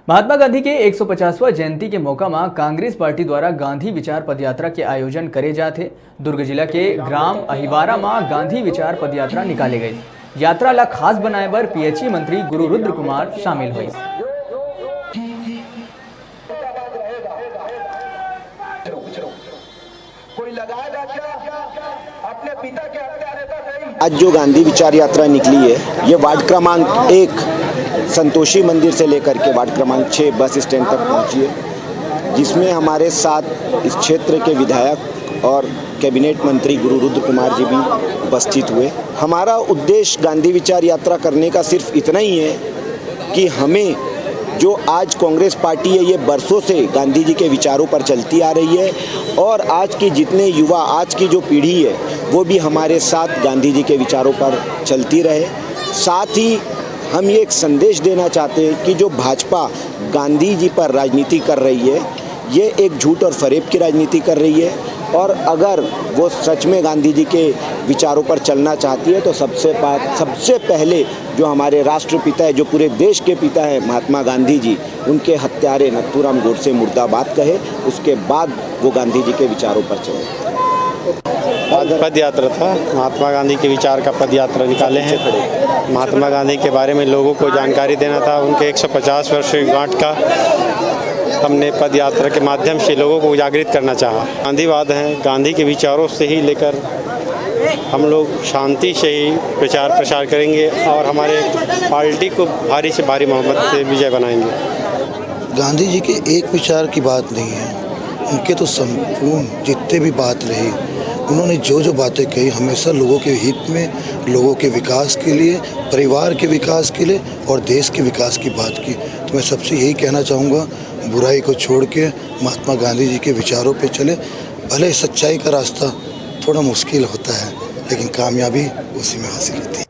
महात्मा गांधी के 150वां जयंती के मौका में कांग्रेस पार्टी द्वारा गांधी विचार पदयात्रा के आयोजन करे जाते। दुर्ग जिला के ग्राम अहिवारा में गांधी विचार पदयात्रा निकाले गई। यात्रा ला खास बनाए पर पीएचई मंत्री गुरु रुद्र कुमार शामिल हुए। आज जो गांधी विचार यात्रा निकली है, ये वार्ड क्रमांक 1 संतोषी मंदिर से लेकर के वार्ड क्रमांक 6 बस स्टैंड तक पहुंची है, जिसमें हमारे साथ इस क्षेत्र के विधायक और कैबिनेट मंत्री गुरु रुद्र कुमार जी भी उपस्थित हुए। हमारा उद्देश्य गांधी विचार यात्रा करने का सिर्फ इतना ही है कि हमें जो आज कांग्रेस पार्टी है, ये बरसों से गांधी जी के विचारों पर चलती आ रही है और आज के जितने युवा, आज की जो पीढ़ी है, वो भी हमारे साथ गांधी जी के विचारों पर चलती रहे। साथ ही हम ये एक संदेश देना चाहते हैं कि जो भाजपा गांधी जी पर राजनीति कर रही है, ये एक झूठ और फरेब की राजनीति कर रही है और अगर वो सच में गांधी जी के विचारों पर चलना चाहती है तो सबसे पहले जो हमारे राष्ट्रपिता है, जो पूरे देश के पिता है महात्मा गांधी जी, उनके हत्यारे नथुराम गोडसे मुर्दाबाद कहे, उसके बाद वो गांधी जी के विचारों पर चले। आज पद यात्रा था, महात्मा गांधी के विचार का पद यात्रा निकाले हैं। महात्मा गांधी के बारे में लोगों को जानकारी देना था। उनके 150 वर्ष की गांठ का हमने पद यात्रा के माध्यम से लोगों को जागृत करना चाहा। गांधीवाद हैं, गांधी के विचारों से ही लेकर हम लोग शांति से ही प्रचार प्रसार करेंगे और हमारे पार्टी को भारी से भारी मोहब्बत से विजय बनाएंगे। गांधी जी के एक विचार की बात नहीं है, उनके तो संपूर्ण जितने भी बात रही, उन्होंने जो बातें कही हमेशा लोगों के हित में, लोगों के विकास के लिए, परिवार के विकास के लिए और देश के विकास की बात की। तो मैं सबसे यही कहना चाहूँगा, बुराई को छोड़ के महात्मा गांधी जी के विचारों पे चले। भले सच्चाई का रास्ता थोड़ा मुश्किल होता है, लेकिन कामयाबी उसी में हासिल होती है।